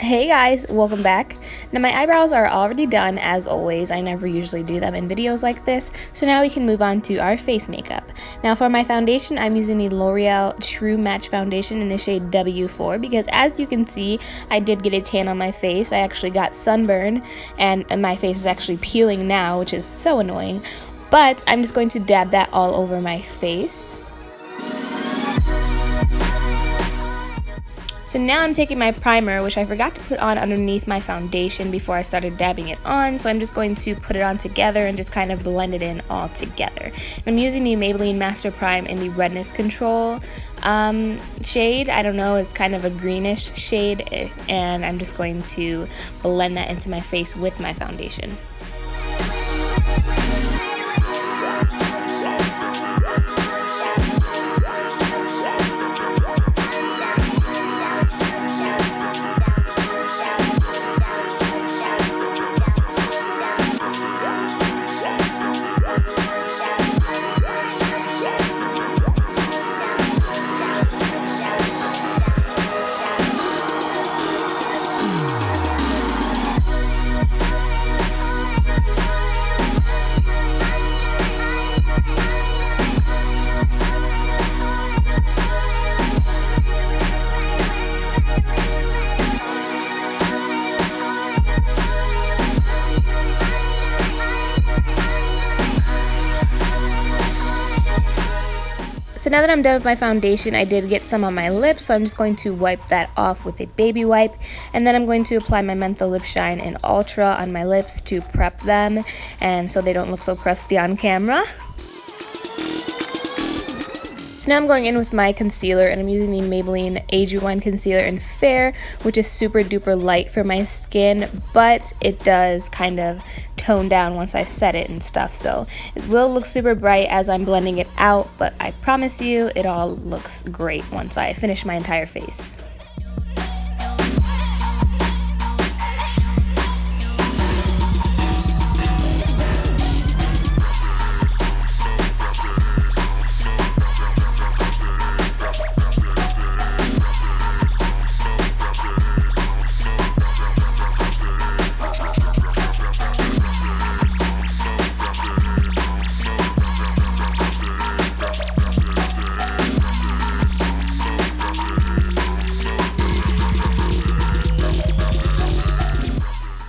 Hey guys, welcome back. Now my eyebrows are already done as always. I never usually do them in videos like this, so now we can move on to our face makeup. Now for my foundation, I'm using the Loreal True Match Foundation in the shade W4 because as you can see, I did get a tan on my face. I actually got sunburn and my face is actually peeling now, which is so annoying. But I'm just going to dab that all over my face. So now I'm taking my primer, which I forgot to put on underneath my foundation before I started dabbing it on. So I'm just going to put it on together and just kind of blend it in all together. I'm using the Maybelline Master Prime in the Redness Control shade. I don't know, it's kind of a greenish shade, and I'm just going to blend that into my face with my foundation. So now that I'm done with my foundation, I did get some on my lips, so I'm just going to wipe that off with a baby wipe. And then I'm going to apply my Mentha Lip Shine in Ultra on my lips to prep them, and so they don't look so crusty on camera. So now I'm going in with my concealer, and I'm using the Maybelline Age Rewind Concealer in Fair, which is super duper light for my skin, but it does kind of tone down once I set it and stuff, so it will look super bright as I'm blending it out, but I promise you it all looks great once I finish my entire face.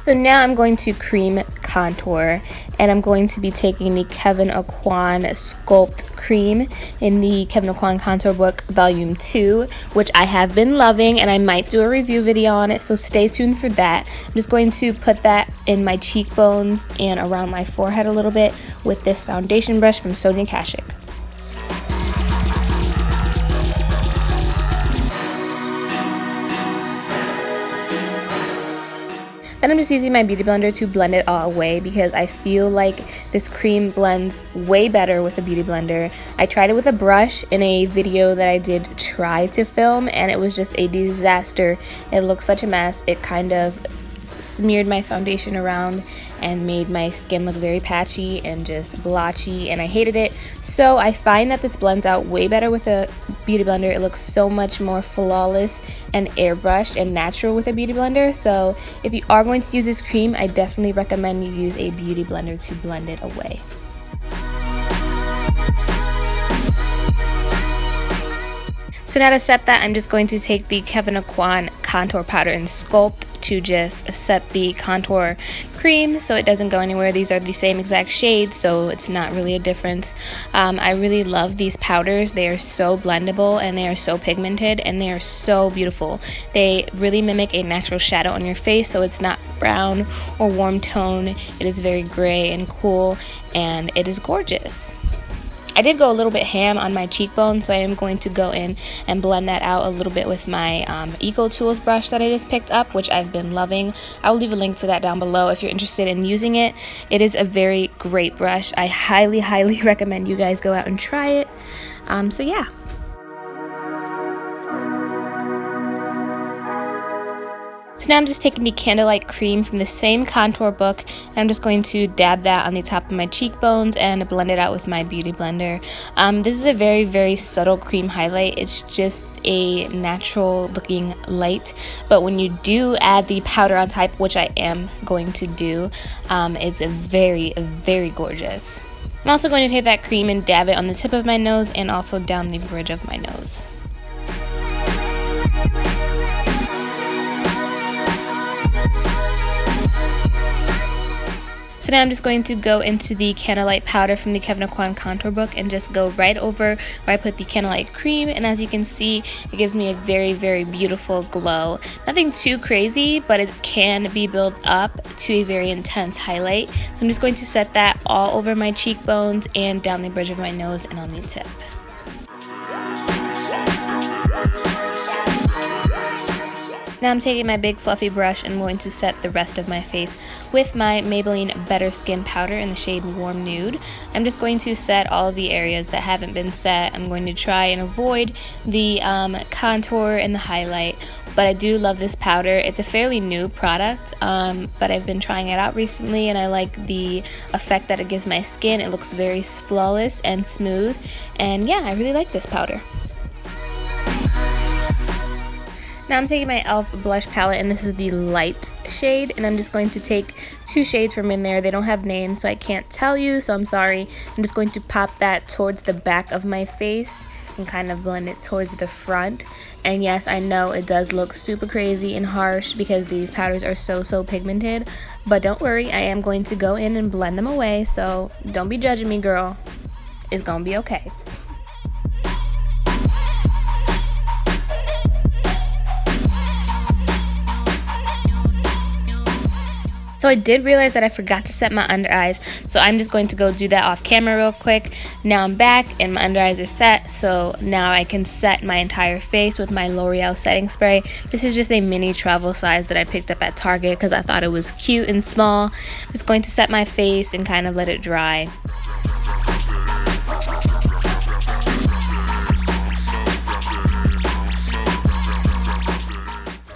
So now I'm going to cream contour, and I'm going to be taking the Kevyn Aucoin Sculpt cream in the Kevyn Aucoin Contour Book Volume 2, which I have been loving, and I might do a review video on it, so stay tuned for that. I'm just going to put that in my cheekbones and around my forehead a little bit with this foundation brush from Sonia Kashuk. Then I'm just using my beauty blender to blend it all away because I feel like this cream blends way better with a beauty blender. I tried it with a brush in a video that I did try to film, and it was just a disaster. It looked such a mess. It kind of smeared my foundation around and made my skin look very patchy and just blotchy, and I hated it. So I find that this blends out way better with a beauty blender. It looks so much more flawless and airbrushed and natural with a beauty blender. So if you are going to use this cream, I definitely recommend you use a beauty blender to blend it away. So now to set that, I'm just going to take the Kevyn Aucoin contour powder in Sculpt to just set the contour cream so it doesn't go anywhere. These are the same exact shade, so it's not really a difference. I really love these powders. They are so blendable and they are so pigmented and they are so beautiful. They really mimic a natural shadow on your face, so it's not brown or warm tone. It is very gray and cool, and it is gorgeous. I did go a little bit ham on my cheekbone, so I am going to go in and blend that out a little bit with my Eco Tools brush that I just picked up, which I've been loving. I will leave a link to that down below if you're interested in using it. It is a very great brush. I highly, highly recommend you guys go out and try it. So yeah. So now I'm just taking the Candlelight cream from the same contour book, and I'm just going to dab that on the top of my cheekbones and blend it out with my beauty blender. This is a very, very subtle cream highlight. It's just a natural looking light, but when you do add the powder on top, which I am going to do, it's very, very gorgeous. I'm also going to take that cream and dab it on the tip of my nose and also down the bridge of my nose. So now I'm just going to go into the Candlelight powder from the Kevyn Aucoin contour book and just go right over where I put the Candlelight cream, and as you can see, it gives me a very, very beautiful glow. Nothing too crazy, but it can be built up to a very intense highlight. So I'm just going to set that all over my cheekbones and down the bridge of my nose and on the tip. Now I'm taking my big fluffy brush and I'm going to set the rest of my face with my Maybelline Better Skin powder in the shade Warm Nude. I'm just going to set all of the areas that haven't been set. I'm going to try and avoid the contour and the highlight, but I do love this powder. It's a fairly new product, but I've been trying it out recently and I like the effect that it gives my skin. It looks very flawless and smooth, and yeah, I really like this powder. Now I'm taking my e.l.f. blush palette, and this is the light shade, and I'm just going to take 2 shades from in there. They don't have names, so I can't tell you, so I'm sorry. I'm just going to pop that towards the back of my face and kind of blend it towards the front. And yes, I know it does look super crazy and harsh because these powders are so pigmented, but don't worry, I am going to go in and blend them away, so don't be judging me, girl. It's gonna be okay. So I did realize that I forgot to set my under eyes, so I'm just going to go do that off camera real quick. Now I'm back and my under eyes are set, so now I can set my entire face with my Loreal setting spray. This is just a mini travel size that I picked up at Target because I thought it was cute and small. I'm just going to set my face and kind of let it dry.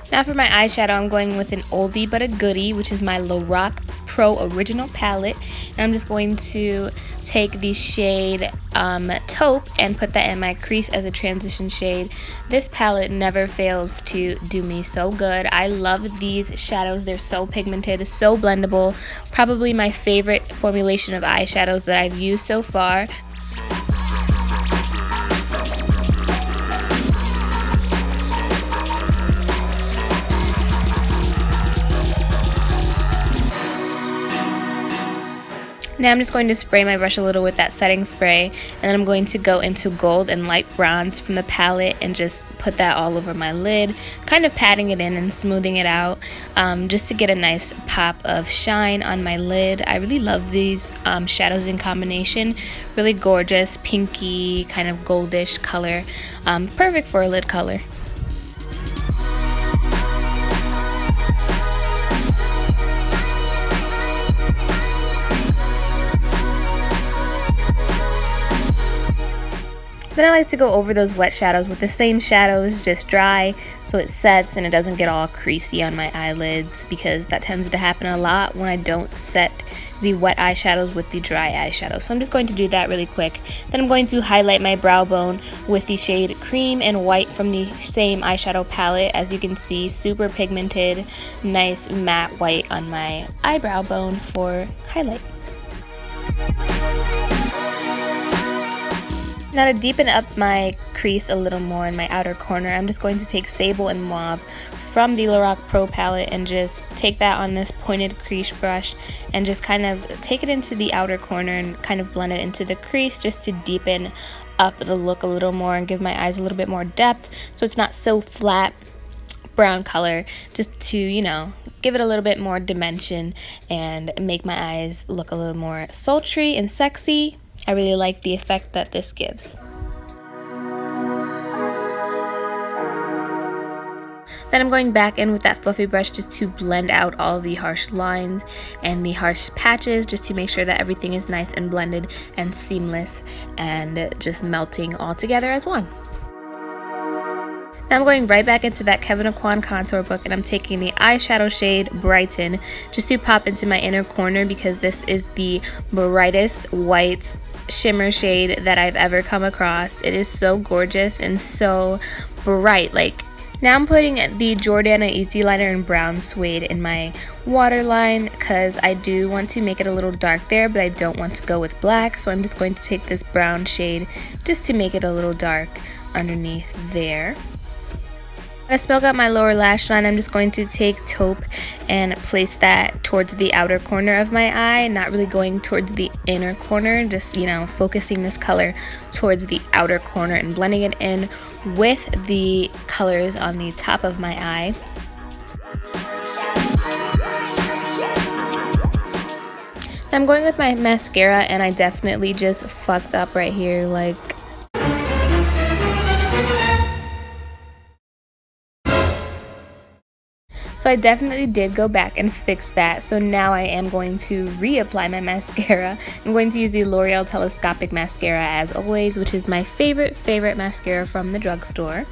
Now for my eyeshadow, I'm going with an oldie but a goodie, which is my Lorac Pro Original palette. And I'm just going to take the shade Taupe and put that in my crease as a transition shade. This palette never fails to do me so good. I love these shadows. They're so pigmented, so blendable. Probably my favorite formulation of eyeshadows that I've used so far. Now I'm just going to spray my brush a little with that setting spray, and then I'm going to go into gold and light bronze from the palette and just put that all over my lid, kind of patting it in and smoothing it out, just to get a nice pop of shine on my lid. I really love these shadows in combination. Really gorgeous, pinky, kind of goldish color. Perfect for a lid color. Then I like to go over those wet shadows with the same shadows, just dry, so it sets and it doesn't get all creasy on my eyelids, because that tends to happen a lot when I don't set the wet eyeshadows with the dry eyeshadow. So I'm just going to do that really quick. Then I'm going to highlight my brow bone with the shade Cream and White from the same eyeshadow palette. As you can see, super pigmented, nice matte white on my eyebrow bone for highlight. Now to deepen up my crease a little more in my outer corner, I'm just going to take Sable and Mauve from the Lorac Pro palette and just take that on this pointed crease brush and just kind of take it into the outer corner and kind of blend it into the crease just to deepen up the look a little more and give my eyes a little bit more depth so it's not so flat brown color, just to, you know, give it a little bit more dimension and make my eyes look a little more sultry and sexy. I really like the effect that this gives. Then I'm going back in with that fluffy brush just to blend out all the harsh lines and the harsh patches, just to make sure that everything is nice and blended and seamless and just melting all together as one. Now I'm going right back into that Kevyn Aucoin contour book, and I'm taking the eyeshadow shade Brighten just to pop into my inner corner, because this is the brightest white shimmer shade that I've ever come across. It is so gorgeous and so bright. Like, now I'm putting the Jordana Easy Liner in brown suede in my waterline, because I do want to make it a little dark there, but I don't want to go with black, so I'm just going to take this brown shade just to make it a little dark underneath there. I spelled out my lower lash line. I'm just going to take Taupe and place that towards the outer corner of my eye, not really going towards the inner corner, just, you know, focusing this color towards the outer corner and blending it in with the colors on the top of my eye. I'm going with my mascara, and I definitely just fucked up right here, like, so I definitely did go back and fix that. So now I am going to reapply my mascara. I'm going to use the L'Oreal Telescopic mascara as always, which is my favorite mascara from the drugstore.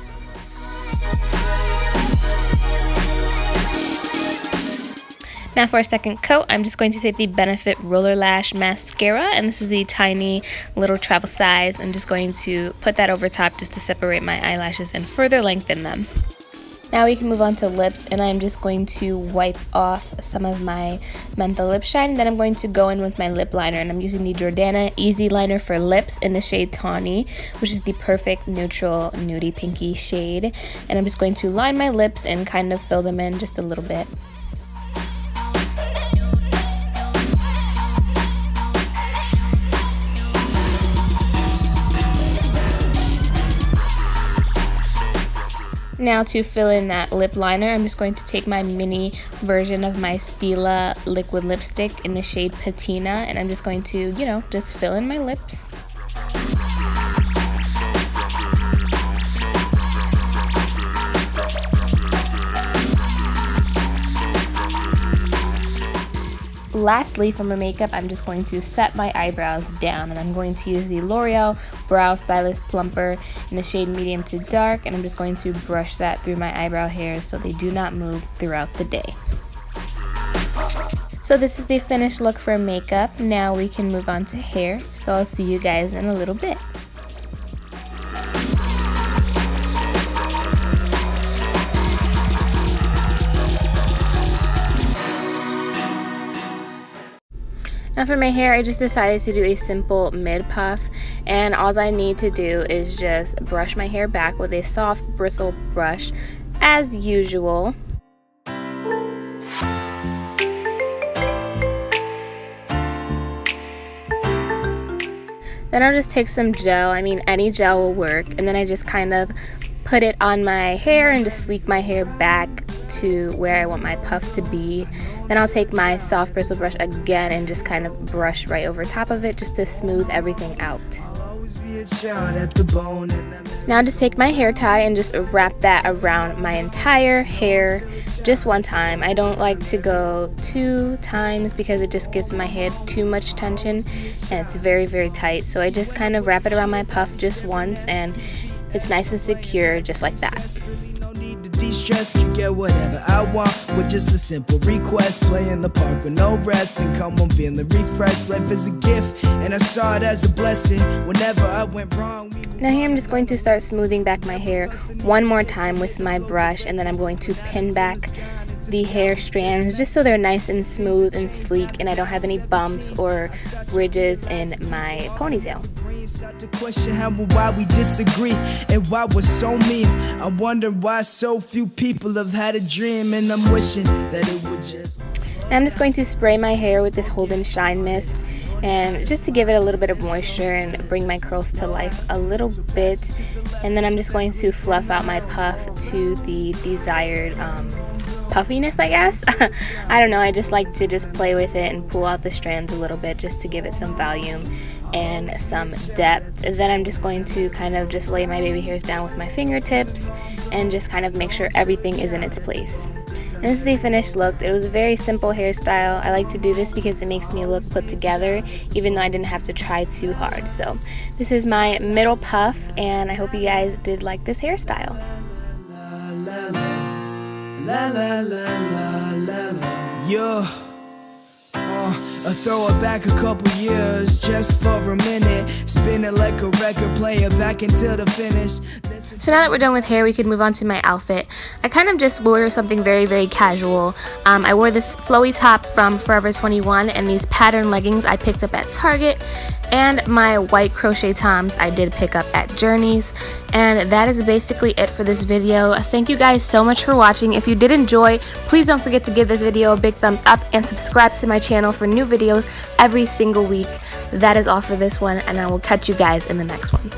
Now for a second coat, I'm just going to take the Benefit Roller Lash Mascara, and this is the tiny little travel size. I'm just going to put that over top just to separate my eyelashes and further lengthen them. Now we can move on to lips, and I'm just going to wipe off some of my Mentha lip shine, and then I'm going to go in with my lip liner, and I'm using the Jordana Easy Liner for Lips in the shade Tawny, which is the perfect neutral nudie pinky shade. And I'm just going to line my lips and kind of fill them in just a little bit. Now to fill in that lip liner, I'm just going to take my mini version of my Stila liquid lipstick in the shade Patina, and I'm just going to, you know, just fill in my lips. Lastly, for my makeup, I'm just going to set my eyebrows down, and I'm going to use the Loreal Brow Stylist Plumper in the shade medium to dark, and I'm just going to brush that through my eyebrow hairs so they do not move throughout the day. So this is the finished look for makeup. Now we can move on to hair, so I'll see you guys in a little bit. Now for my hair, I just decided to do a simple mid puff, and all I need to do is just brush my hair back with a soft bristle brush as usual. Then I'll just take some gel, I mean any gel will work, and then I just kind of put it on my hair and just sleek my hair back to where I want my puff to be. Then I'll take my soft bristle brush again and just kind of brush right over top of it just to smooth everything out. Now just take my hair tie and just wrap that around my entire hair just one time. I don't like to go 2 times because it just gives my head too much tension and it's very, very tight. So I just kind of wrap it around my puff just once, and it's nice and secure just like that. De-stress, can get whatever I want with just a simple request. Play in the park with no rest and come on feeling refreshed. Life is a gift and I saw it as a blessing whenever I went wrong. Now here I'm just going to start smoothing back my hair one more time with my brush, and then I'm going to pin back the hair strands just so they're nice and smooth and sleek and I don't have any bumps or ridges in my ponytail. To question how and why we disagree and why we're so mean. I wonder why so few people have had a dream, and I'm wishing that it would just. Now I'm just going to spray my hair with this Hold and Shine mist, and just to give it a little bit of moisture and bring my curls to life a little bit. And then I'm just going to fluff out my puff to the desired puffiness, I guess. I don't know, I just like to just play with it and pull out the strands a little bit just to give it some volume and some depth. Then I'm just going to kind of just lay my baby hairs down with my fingertips and just kind of make sure everything is in its place. And this is the finished look. It was a very simple hairstyle. I like to do this because it makes me look put together even though I didn't have to try too hard. So this is my middle puff, and I hope you guys did like this hairstyle. La la la la la la. Yeah. I throw it back a couple years just for a minute. Spin it like a record player back until the finish. So now that we're done with hair, we can move on to my outfit. I kind of just wore something very, very casual. I wore this flowy top from Forever 21 and these pattern leggings I picked up at Target, and my white crochet toms I did pick up at Journeys. And that is basically it for this video. Thank you guys so much for watching. If you did enjoy, please don't forget to give this video a big thumbs up and subscribe to my channel for new videos every single week. That is all for this one, and I will catch you guys in the next one.